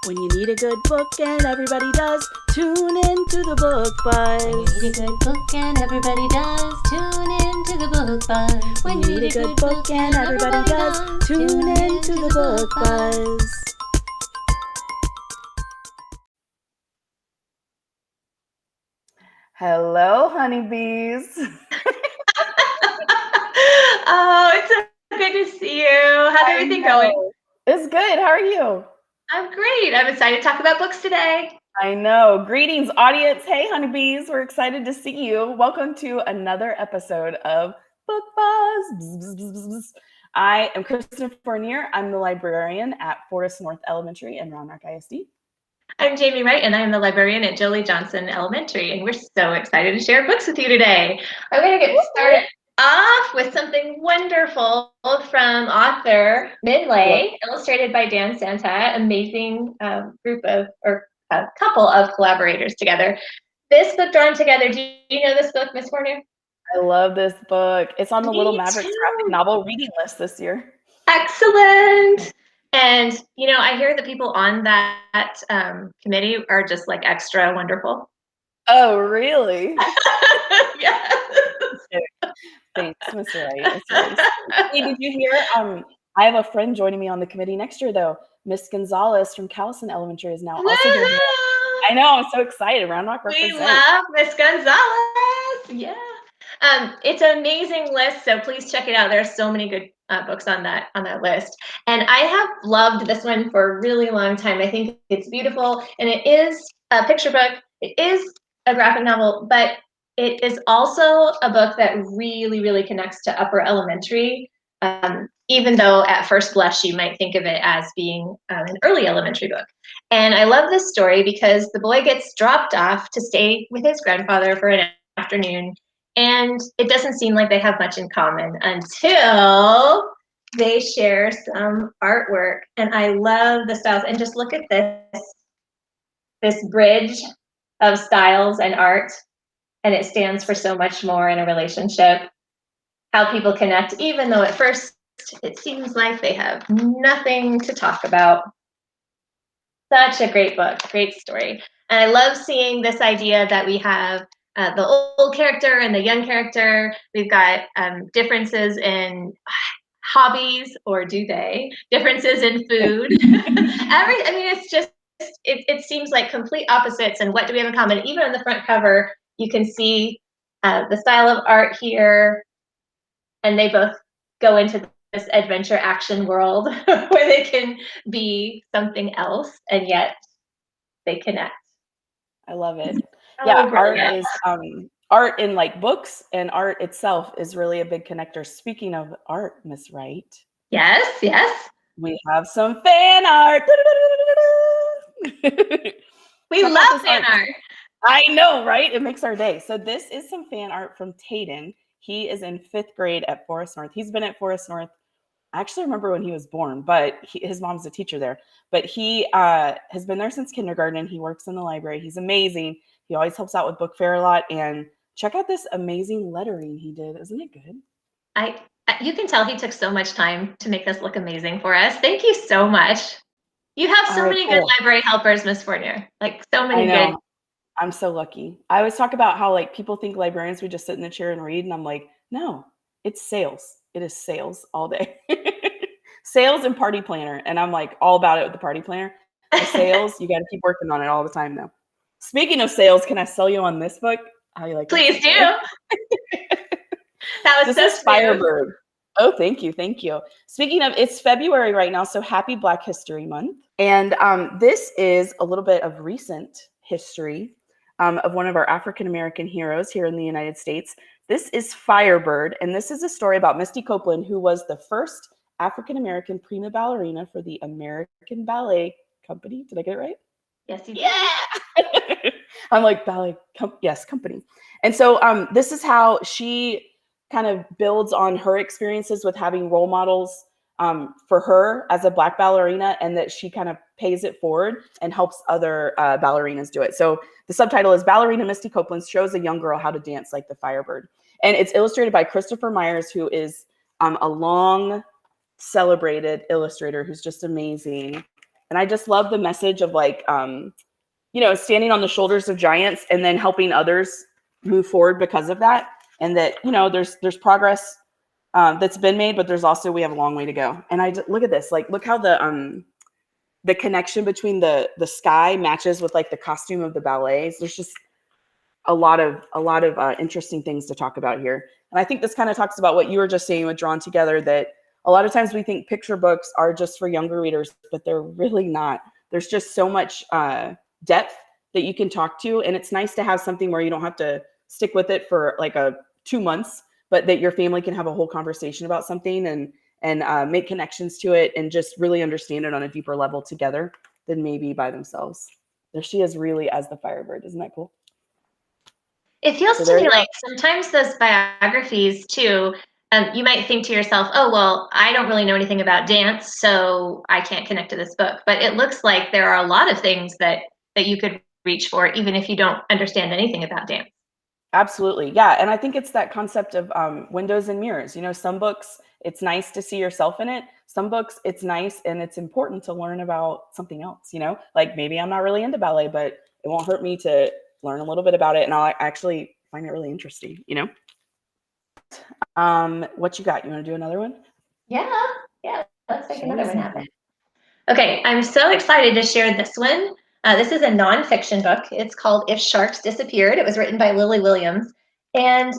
When you need a good book and everybody does, tune in to the book buzz. When you need a good book and everybody does, tune in to the book buzz. When you need a good book and everybody does, tune in to the book buzz. Hello, honeybees. Oh, it's so good to see you. How's everything going? It's good. How are you? I'm great. I'm excited to talk about books today. I know. Greetings, audience. Hey, honeybees. We're excited to see you. Welcome to another episode of Book Buzz. Bzz, bzz, bzz, bzz, bzz. I am Kristen Fournier. I'm the librarian at Forest North Elementary in Round Rock ISD. I'm Amy Wright, and I'm the librarian at Jolie Johnson Elementary, and we're so excited to share books with you today. I'm going to get started off with something wonderful from author Minh, illustrated by Dan Santat. Amazing couple of collaborators together. This book, Drawn Together, do you know this book, Miss Fournier? I love this book. It's on the Me Little Mavericks too. graphic novel reading list this year. Excellent. And, you know, I hear that people on that committee are just like extra wonderful. Oh, really? Yes. Thanks, Miss Wright. Hey, did you hear? I have a friend joining me on the committee next year, though. Miss Gonzalez from Callison Elementary is now also doing it. I know. I'm so excited. Round Rock represents. We love Miss Gonzalez. Yeah. It's an amazing list, so please check it out. There are so many good books on that list, and I have loved this one for a really long time. I think it's beautiful, and it is a picture book. It is a graphic novel, but it is also a book that really, really connects to upper elementary, even though at first blush you might think of it as being an early elementary book. And I love this story because the boy gets dropped off to stay with his grandfather for an afternoon, and it doesn't seem like they have much in common until they share some artwork. And I love the styles. And just look at this bridge of styles and art. And it stands for so much more in a relationship. How people connect, even though at first it seems like they have nothing to talk about. Such a great book, great story. And I love seeing this idea that we have the old character and the young character. We've got differences in hobbies, or do they? Differences in food. I mean, it's just, it seems like complete opposites. And what do we have in common? Even on the front cover, you can see the style of art here, and they both go into this adventure action world where they can be something else and yet they connect. I love it. Oh, Yeah, brilliant. art is art in like books, and art itself is really a big connector. Speaking of art, Miss Wright. Yes, yes. We have some fan art. We love fan art. I know, right? It makes our day. So this is some fan art from Tayden. He is in 5th grade at Forest North. He's been at Forest North. I actually remember when he was born, but his mom's a teacher there. But he has been there since kindergarten, and he works in the library. He's amazing. He always helps out with book fair a lot. And check out this amazing lettering he did. Isn't it good? You can tell he took so much time to make this look amazing for us. Thank you so much. You have so many good library helpers, Miss Fournier. Like so many good. I'm so lucky. I always talk about how like people think librarians would just sit in the chair and read, and I'm like, no, it's sales. It is sales all day. Sales and party planner. And I'm like all about it with the party planner. The sales, you got to keep working on it all the time though. Speaking of sales, can I sell you on this book? How you like? Please do. That was this is Firebird. Oh, thank you. Thank you. Speaking of, it's February right now, so happy Black History Month. And this is a little bit of recent history of one of our African-American heroes here in the United States. This is Firebird, and this is a story about Misty Copeland, who was the first African-American prima ballerina for the American Ballet Company. Did I get it right? Yes, you did. Yeah! I'm like, ballet, company. And so this is how she kind of builds on her experiences with having role models for her as a Black ballerina, and that she kind of pays it forward and helps other ballerinas do it. So the subtitle is Ballerina Misty Copeland Shows a Young Girl How to Dance Like the Firebird. And it's illustrated by Christopher Myers, who is a long celebrated illustrator who's just amazing. And I just love the message of like, you know, standing on the shoulders of giants and then helping others move forward because of that. And that, you know, there's progress that's been made, but there's also, we have a long way to go. And I look at this, like, look how the connection between the sky matches with like the costume of the ballets. There's just a lot of interesting things to talk about here. And I think this kind of talks about what you were just saying with Drawn Together, that a lot of times we think picture books are just for younger readers, but they're really not. There's just so much depth that you can talk to. And it's nice to have something where you don't have to stick with it for like 2 months, but that your family can have a whole conversation about something and make connections to it and just really understand it on a deeper level together than maybe by themselves. There she is, really, as the Firebird. Isn't that cool? It feels to me like sometimes those biographies too, you might think to yourself, oh, well, I don't really know anything about dance, so I can't connect to this book. But it looks like there are a lot of things that you could reach for, even if you don't understand anything about dance. Absolutely. Yeah. And I think it's that concept of windows and mirrors. You know, some books, it's nice to see yourself in it. Some books, it's nice and it's important to learn about something else, you know, like maybe I'm not really into ballet, but it won't hurt me to learn a little bit about it. And I'll actually find it really interesting, you know? What you got? You want to do another one? Yeah. Let's make another one happen. Okay, I'm so excited to share this one. This is a nonfiction book. It's called If Sharks Disappeared. It was written by Lily Williams. And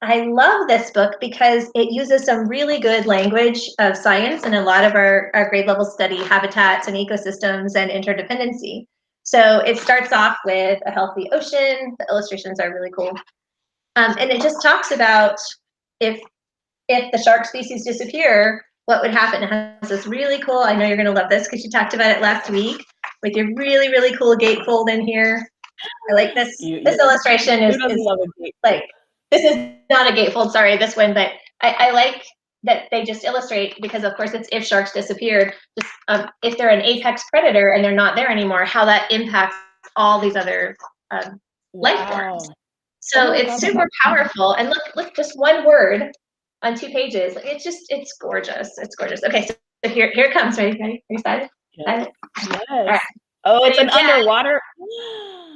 I love this book because it uses some really good language of science, and a lot of our grade level study habitats and ecosystems and interdependency. So it starts off with a healthy ocean. The illustrations are really cool. And it just talks about if the shark species disappear, what would happen? It has this really cool, I know you're going to love this because you talked about it last week, with your really, really cool gatefold in here. I like this. This illustration is like, this is not a gatefold, sorry, this one, but I like that they just illustrate, because of course it's if sharks disappeared, just if they're an apex predator and they're not there anymore, how that impacts all these other life forms. So it's super powerful. And look, just one word on 2 pages. It's gorgeous. It's gorgeous. Okay, so here it comes. Ready? Are you excited? Yes. All right. Oh, it's an underwater.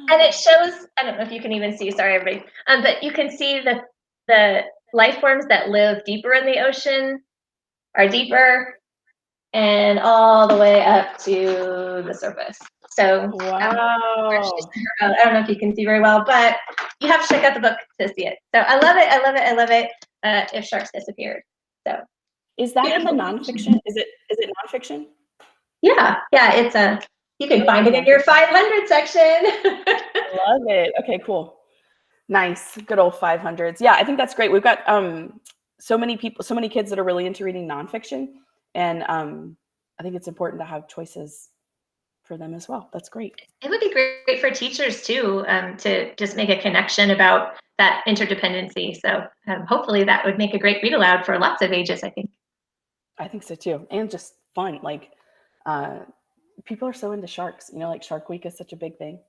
And it shows, I don't know if you can even see, sorry everybody, but you can see the life forms that live deeper in the ocean are deeper and all the way up to the surface. So wow. I don't know if you can see very well, but you have to check out the book to see it. So I love it. I love it. I love it. If Sharks Disappeared. So is that in the nonfiction? Is it nonfiction? Yeah. It's you can find it in your 500 section. Love it. Okay, cool. Nice. Good old 500s. Yeah, I think that's great. We've got so many people, so many kids that are really into reading nonfiction. And I think it's important to have choices for them as well. That's great. It would be great for teachers too, to just make a connection about that interdependency. So hopefully that would make a great read aloud for lots of ages, I think. I think so too. And just fun. Like people are so into sharks, you know, like Shark Week is such a big thing.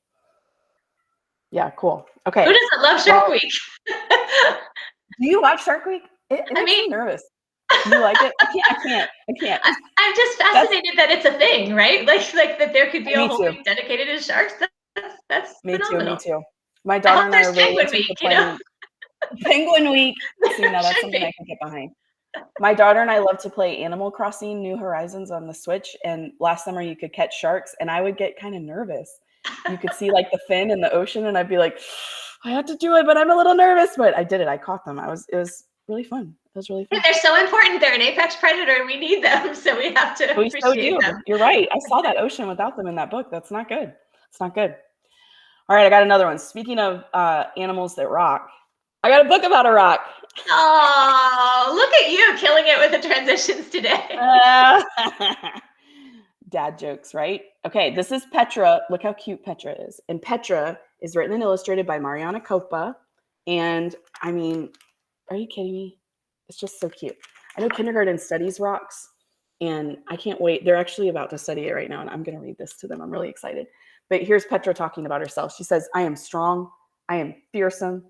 Yeah, cool. Okay. Who doesn't love Shark Week? Do you watch Shark Week? It makes me nervous. You like it? I can't. I'm just fascinated that it's a thing, right? Like that there could be a whole week dedicated to sharks. That's phenomenal. Me too. My daughter and I are really into week, playing Penguin Week. So, you know, that's something I can get behind. My daughter and I love to play Animal Crossing New Horizons on the Switch. And last summer you could catch sharks and I would get kind of nervous. You could see like the fin in the ocean and I'd be like, I had to do it, but I'm a little nervous. But I did it. I caught them. It was really fun. It was really fun. They're so important. They're an apex predator. We need them. So we have to appreciate them. You're right. I saw that ocean without them in that book. That's not good. It's not good. All right. I got another one. Speaking of animals that rock, I got a book about a rock. Oh, look at you killing it with the transitions today. Dad jokes, right? Okay, this is Petra. Look how cute Petra is. And Petra is written and illustrated by Marianna Coppo. And I mean, are you kidding me? It's just so cute. I know kindergarten studies rocks, and I can't wait. They're actually about to study it right now, and I'm going to read this to them. I'm really excited. But here's Petra talking about herself. She says, I am strong. I am fearsome,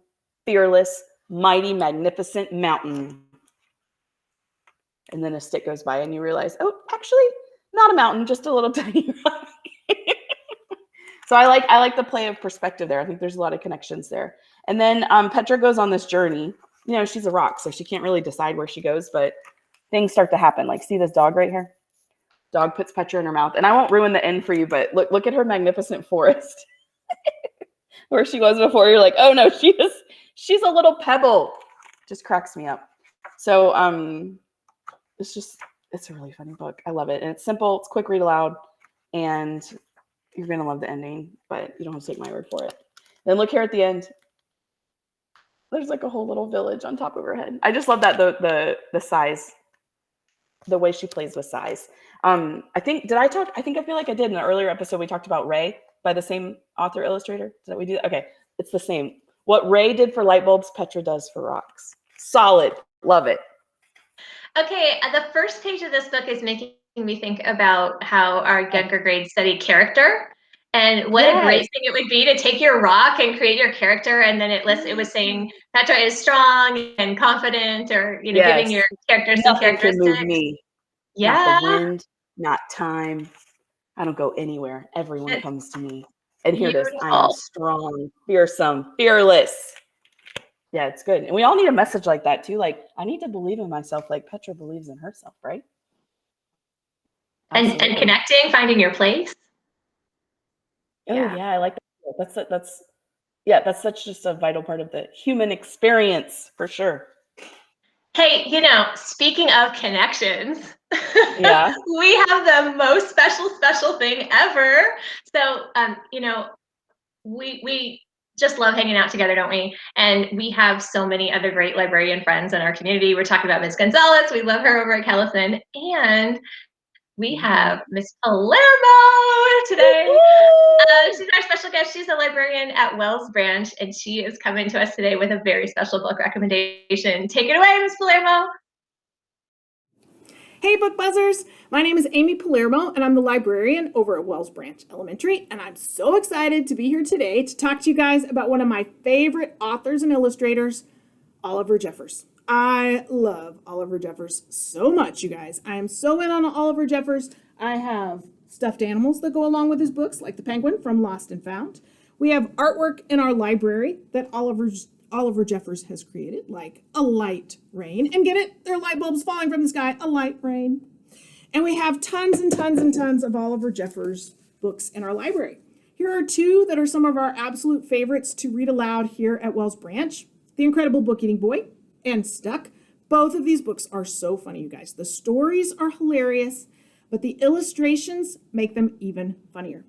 fearless, mighty, magnificent mountain. And then a stick goes by and you realize, oh, actually, Not a mountain, just a little tiny rock. So I like the play of perspective there. I think there's a lot of connections there. And then Petra goes on this journey. You know, she's a rock, so she can't really decide where she goes, but things start to happen. Like, see this dog right here? Dog puts Petra in her mouth. And I won't ruin the end for you, but look at her magnificent forest where she was before. You're like, oh no, she's a little pebble. Just cracks me up. So it's a really funny book. I love it. And it's simple, it's quick read aloud, and you're gonna love the ending, but you don't have to take my word for it. Then look here at the end. There's like a whole little village on top of her head. I just love that the size, the way she plays with size. I think I feel like I did in an earlier episode. We talked about Ray by the same author illustrator. Did we do that? Okay, it's the same. What Ray did for light bulbs, Petra does for rocks. Solid, love it. Okay, the first page of this book is making me think about how our younger grades study character, and what a great thing it would be to take your rock and create your character, and then it was saying Petra is strong and confident, or giving your character some characteristics. Nothing can move me. Yeah. Not the wind, not time. I don't go anywhere. Everyone comes to me. And here it is. I am strong, fearsome, fearless. Yeah, it's good. And we all need a message like that too. Like, I need to believe in myself like Petra believes in herself, right? And connecting, finding your place. Oh yeah, I like that. That's such just a vital part of the human experience for sure. Hey, speaking of connections, yeah, we have the most special thing ever. So, we just love hanging out together, don't we? And we have so many other great librarian friends in our community. We're talking about Ms. Gonzalez. We love her over at California. And we have Miss Palermo today. She's our special guest. She's a librarian at Wells Branch, and she is coming to us today with a very special book recommendation. Take it away, Miss Palermo. Hey, book buzzers! My name is Amy Palermo, and I'm the librarian over at Wells Branch Elementary, and I'm so excited to be here today to talk to you guys about one of my favorite authors and illustrators, Oliver Jeffers. I love Oliver Jeffers so much, you guys. I am so in on Oliver Jeffers. I have stuffed animals that go along with his books, like the penguin from Lost and Found. We have artwork in our library that Oliver Jeffers has created, like a light rain. And get it? They're light bulbs falling from the sky, a light rain. And we have tons and tons and tons of Oliver Jeffers books in our library. Here are two that are some of our absolute favorites to read aloud here at Wells Branch: The Incredible Book Eating Boy and Stuck. Both of these books are so funny, you guys. The stories are hilarious, but the illustrations make them even funnier.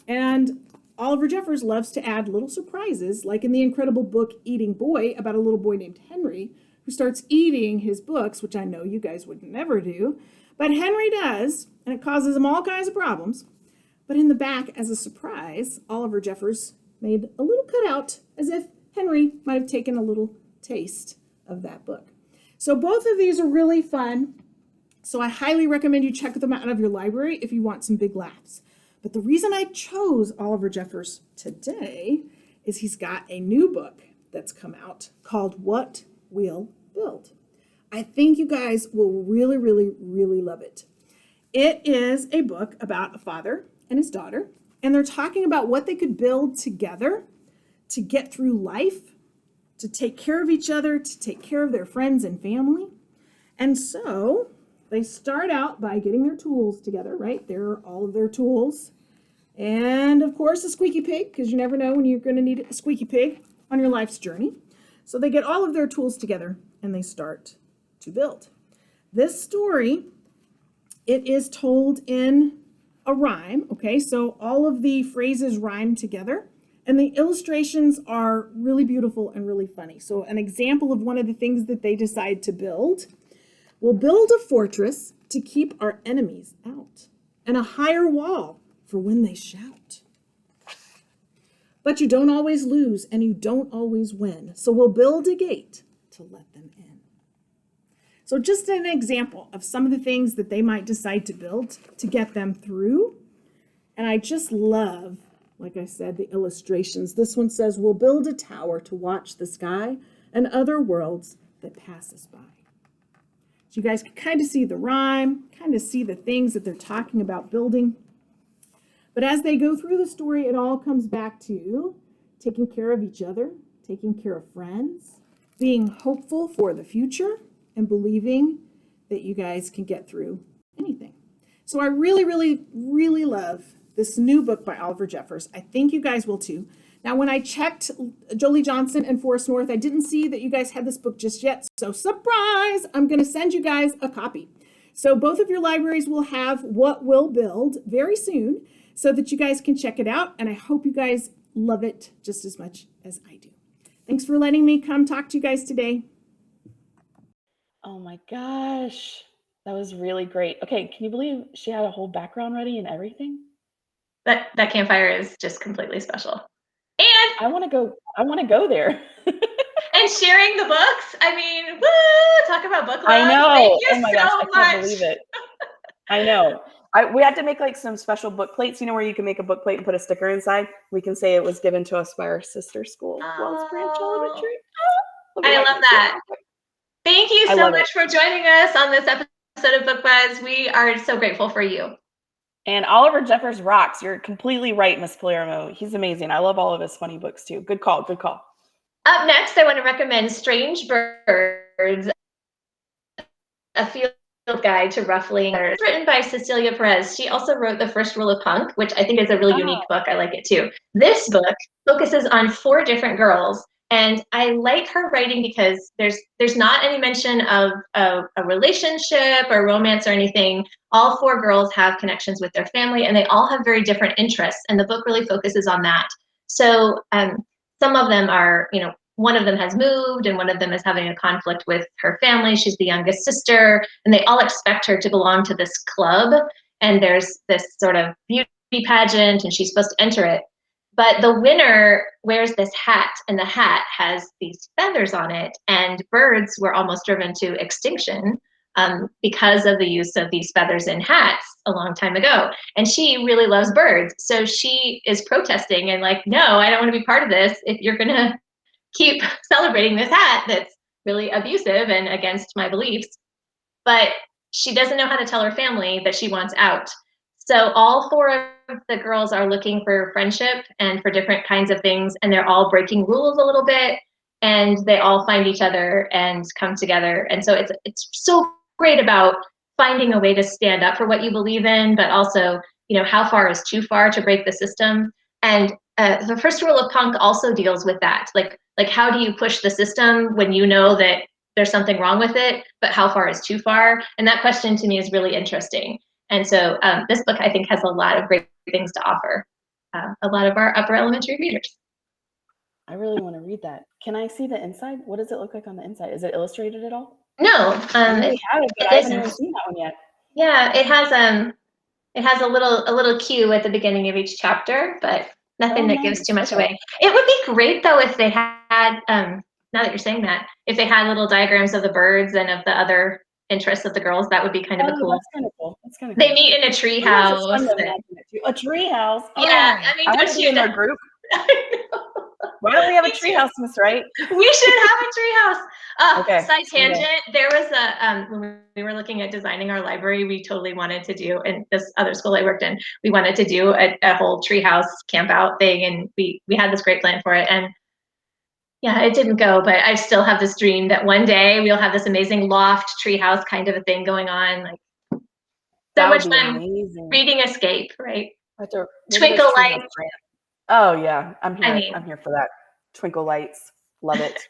And Oliver Jeffers loves to add little surprises, like in The Incredible Book Eating Boy, about a little boy named Henry who starts eating his books, which I know you guys would never do, but Henry does, and it causes him all kinds of problems. But in the back, as a surprise, Oliver Jeffers made a little cutout as if Henry might have taken a little taste of that book. So both of these are really fun. So I highly recommend you check them out of your library if you want some big laughs. But the reason I chose Oliver Jeffers today is he's got a new book that's come out called What We'll Build. I think you guys will really, really, really love it. It is a book about a father and his daughter, and they're talking about what they could build together to get through life, to take care of each other, to take care of their friends and family. And so they start out by getting their tools together, right? There are all of their tools. And of course, a squeaky pig, because you never know when you're going to need a squeaky pig on your life's journey. So they get all of their tools together and they start to build. This story, it is told in a rhyme, okay? So all of the phrases rhyme together, and the illustrations are really beautiful and really funny. So an example of one of the things that they decide to build: we'll build a fortress to keep our enemies out, and a higher wall for when they shout. But you don't always lose, and you don't always win. So we'll build a gate to let them in. So just an example of some of the things that they might decide to build to get them through. And I just love, like I said, the illustrations. This one says, we'll build a tower to watch the sky and other worlds that pass us by. So you guys can kind of see the rhyme, kind of see the things that they're talking about building. But as they go through the story, it all comes back to taking care of each other, taking care of friends, being hopeful for the future, and believing that you guys can get through anything. So I really, really, really love this new book by Oliver Jeffers. I think you guys will too. Now, when I checked Jolie Johnson and Forest North, I didn't see that you guys had this book just yet. So surprise, I'm going to send you guys a copy. So both of your libraries will have What Will Build very soon so that you guys can check it out. And I hope you guys love it just as much as I do. Thanks for letting me come talk to you guys today. Oh my gosh. That was really great. Okay, can you believe she had a whole background ready and everything? That campfire is just completely special. And I want to go there. and sharing the books. I mean, woo, talk about book love. I know. Thank you oh my so gosh, I much. can't believe it. I know. We had to make like some special book plates, where you can make a book plate and put a sticker inside. We can say it was given to us by our sister school, Wells Branch Elementary. I love that. Thank you so much for joining us on this episode of Book Buzz. We are so grateful for you. And Oliver Jeffers rocks. You're completely right, Miss Palermo. He's amazing. I love all of his funny books too. Good call. Good call. Up next, I want to recommend Strange Birds, a field guide to Ruffling. It's written by Celia Perez. She also wrote The First Rule of Punk, which I think is a really unique book. I like it too. This book focuses on 4 different girls. And I like her writing because there's not any mention of a relationship or romance or anything. All 4 girls have connections with their family, and they all have very different interests. And the book really focuses on that. So some of them are, one of them has moved, and one of them is having a conflict with her family. She's the youngest sister, and they all expect her to belong to this club. And there's this sort of beauty pageant, and she's supposed to enter it. But the winner wears this hat, and the hat has these feathers on it, and birds were almost driven to extinction because of the use of these feathers in hats a long time ago. And she really loves birds. So she is protesting and like, no, I don't want to be part of this if you're going to keep celebrating this hat that's really abusive and against my beliefs. But she doesn't know how to tell her family that she wants out. So all 4 of the girls are looking for friendship and for different kinds of things, and they're all breaking rules a little bit, and they all find each other and come together. And so it's so great about finding a way to stand up for what you believe in, but also, how far is too far to break the system. And the First Rule of Punk also deals with that. Like how do you push the system when you know that there's something wrong with it, but how far is too far? And that question to me is really interesting. And so this book, I think, has a lot of great things to offer a lot of our upper elementary readers. I really want to read that. Can I see the inside? What does it look like on the inside? Is it illustrated at all? No, I really have it, but I haven't even seen that one yet. Yeah, it has a little cue at the beginning of each chapter, but nothing that gives too much away. It would be great though if they had now that you're saying that, if they had little diagrams of the birds and of the other interests of the girls, that would be kind of a cool. That's kind of cool. That's kind of cool. They meet in a tree house. A tree house. Yeah, I mean, I want to be in their group. Why don't we have a tree house, Miss Wright? We should have a tree house. Okay. Side tangent. There was when we were looking at designing our library, we totally wanted to do, and this other school I worked in, we wanted to do a whole tree house camp out thing, and we had this great plan for it. And yeah, it didn't go, but I still have this dream that one day we'll have this amazing loft treehouse kind of a thing going on. Like so much fun. Amazing. Reading escape, right? Twinkle lights. Oh yeah, I'm here. I'm here for that. Twinkle lights, love it.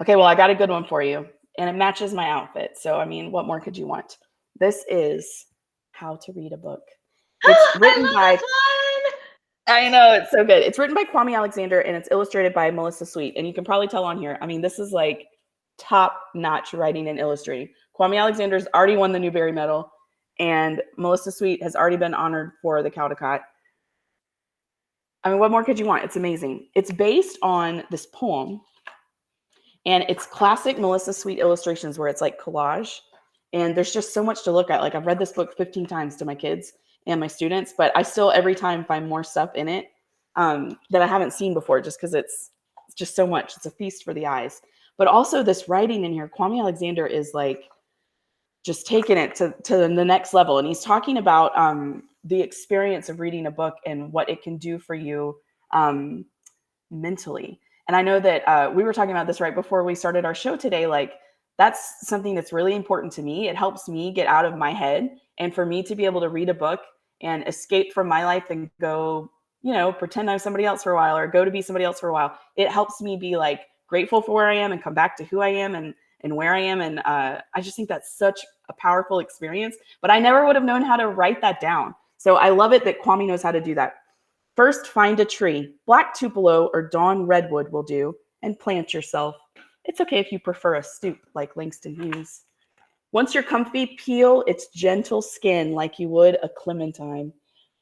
Okay, well I got a good one for you, and it matches my outfit. So I mean, what more could you want? This is How to Read a Book. It's written by. I know, it's so good. It's written by Kwame Alexander, and it's illustrated by Melissa Sweet. And you can probably tell on here, I mean, this is like top-notch writing and illustrating. Kwame Alexander's already won the Newbery Medal, and Melissa Sweet has already been honored for the Caldecott. I mean, what more could you want? It's amazing. It's based on this poem, and it's classic Melissa Sweet illustrations where it's like collage, and there's just so much to look at. Like, I've read this book 15 times to my kids and my students, but I still every time find more stuff in it that I haven't seen before, just because it's just so much. It's a feast for the eyes. but also this writing in here. Kwame Alexander is like just taking it to the next level. And he's talking about the experience of reading a book and what it can do for you mentally. And I know that we were talking about this right before we started our show today. Like, that's something that's really important to me. It helps me get out of my head, and for me to be able to read a book and escape from my life and go, you know, pretend I'm somebody else for a while, or go to be somebody else for a while. It helps me be like grateful for where I am and come back to who I am and where I am. And I just think that's such a powerful experience, but I never would have known how to write that down. So I love it that Kwame knows how to do that. First, find a tree. Black tupelo or dawn redwood will do, and plant yourself. It's okay if you prefer a stoop like Langston Hughes. Once you're comfy, peel its gentle skin like you would a clementine.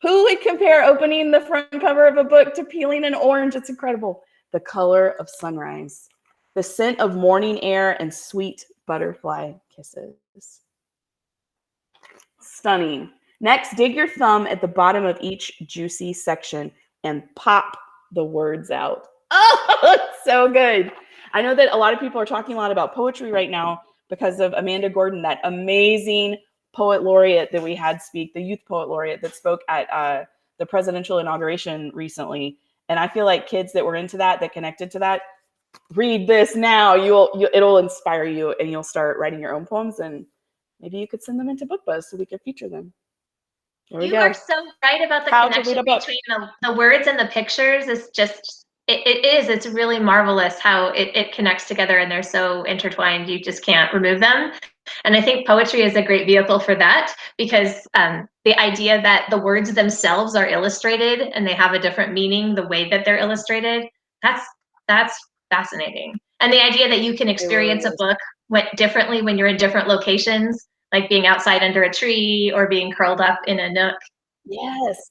Who would compare opening the front cover of a book to peeling an orange? It's incredible. The color of sunrise, the scent of morning air, and sweet butterfly kisses. Stunning. Next, dig your thumb at the bottom of each juicy section and pop the words out. Oh, it's so good. I know that a lot of people are talking a lot about poetry right now because of Amanda Gordon, that amazing poet laureate that we had speak, the youth poet laureate that spoke at the presidential inauguration recently. And I feel like kids that were into that, that connected to that, read this now. It'll inspire you, and you'll start writing your own poems, and maybe you could send them into BookBuzz so we could feature them. You are so right about the connection between the words and the pictures. Is just it's really marvelous how it connects together, and they're so intertwined you just can't remove them. And I think poetry is a great vehicle for that, because the idea that the words themselves are illustrated and they have a different meaning the way that they're illustrated, that's fascinating. And the idea that you can experience a book differently when you're in different locations, like being outside under a tree or being curled up in a nook. Yes.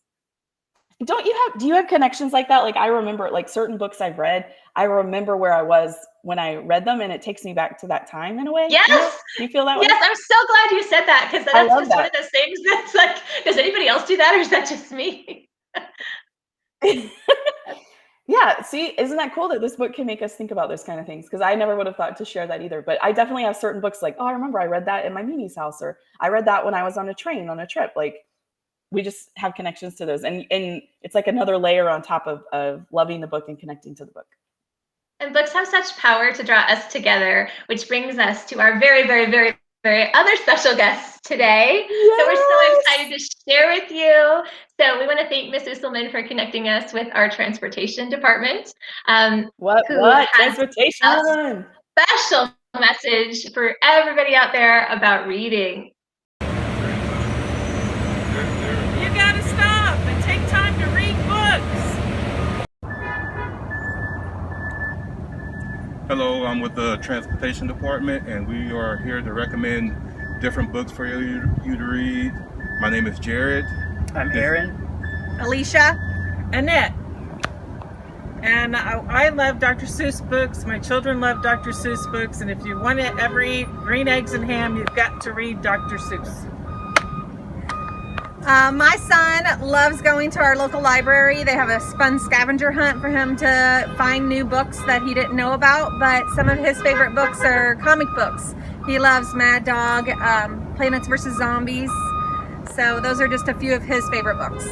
Do you have connections like that? Like, I remember, like, certain books I've read, I remember where I was when I read them, and it takes me back to that time in a way. Yes. You know? Do you feel that way? Yes, I'm so glad you said that, because that's just one of those things that's like, does anybody else do that, or is that just me? Yeah, see, isn't that cool that this book can make us think about those kind of things? Because I never would have thought to share that either. But I definitely have certain books like, oh, I remember I read that in my Mimi's house, or I read that when I was on a train on a trip. Like, we just have connections to those. And it's like another layer on top of loving the book and connecting to the book. And books have such power to draw us together, which brings us to our very, very, very, very other special guests today. Yes! So we're so excited to share with you. So we want to thank Ms. Usselman for connecting us with our transportation department. What transportation? A special message for everybody out there about reading. You gotta stop and take time to read books. Hello, I'm with the transportation department, and we are here to recommend different books for you to read. My name is Jared. I'm Aaron. Alicia. Annette. And I love Dr. Seuss books. My children love Dr. Seuss books. And if you want to ever eat green eggs and ham, you've got to read Dr. Seuss. My son loves going to our local library. They have a fun scavenger hunt for him to find new books that he didn't know about, but some of his favorite books are comic books. He loves Mad Dog, Planets vs. Zombies. So those are just a few of his favorite books.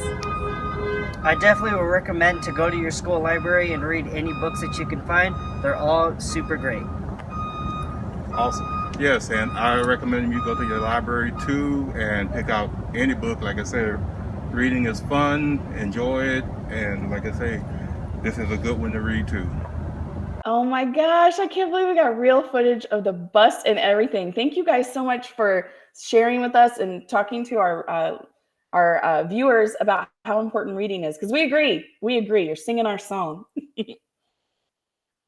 I definitely would recommend to go to your school library and read any books that you can find. They're all super great. Awesome. Yes, and I recommend you go to your library too and pick out any book. Like I said, reading is fun, enjoy it, and like I say, this is a good one to read too. Oh my gosh, I can't believe we got real footage of the bus and everything. Thank you guys so much for sharing with us and talking to our viewers about how important reading is, because we agree. You're singing our song.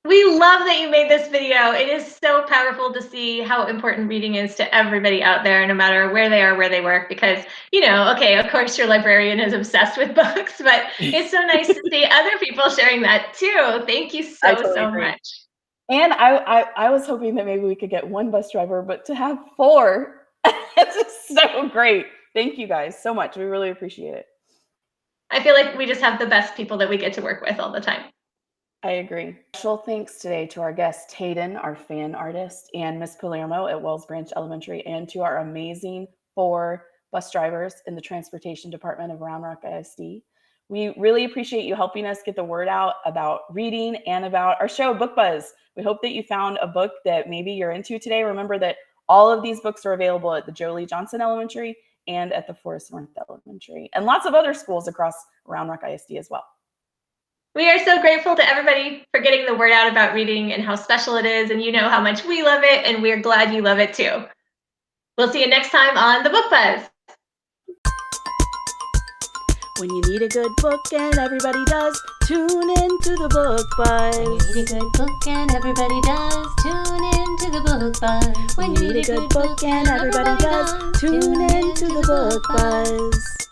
We love that you made this video. It is so powerful to see how important reading is to everybody out there, no matter where they are, where they work, because, you know, okay, of course your librarian is obsessed with books, but it's so nice to see other people sharing that too. Thank you so much. And I was hoping that maybe we could get one bus driver, but to have 4, it's just so great. Thank you guys so much. We really appreciate it. I feel like we just have the best people that we get to work with all the time. I agree. Special thanks today to our guest, Tayden, our fan artist, and Miss Palermo at Wells Branch Elementary, and to our amazing 4 bus drivers in the transportation department of Round Rock ISD. We really appreciate you helping us get the word out about reading and about our show, Book Buzz. We hope that you found a book that maybe you're into today. Remember that all of these books are available at the Jolie Johnson Elementary and at the Forest North Elementary, and lots of other schools across Round Rock ISD as well. We are so grateful to everybody for getting the word out about reading and how special it is, and you know how much we love it, and we're glad you love it too. We'll see you next time on The Book Buzz. When you need a good book and everybody does, tune in to The Book Buzz. When you need a good book and everybody does, tune in to The Book Buzz. When you need a good book and everybody does, tune in to The Book Buzz.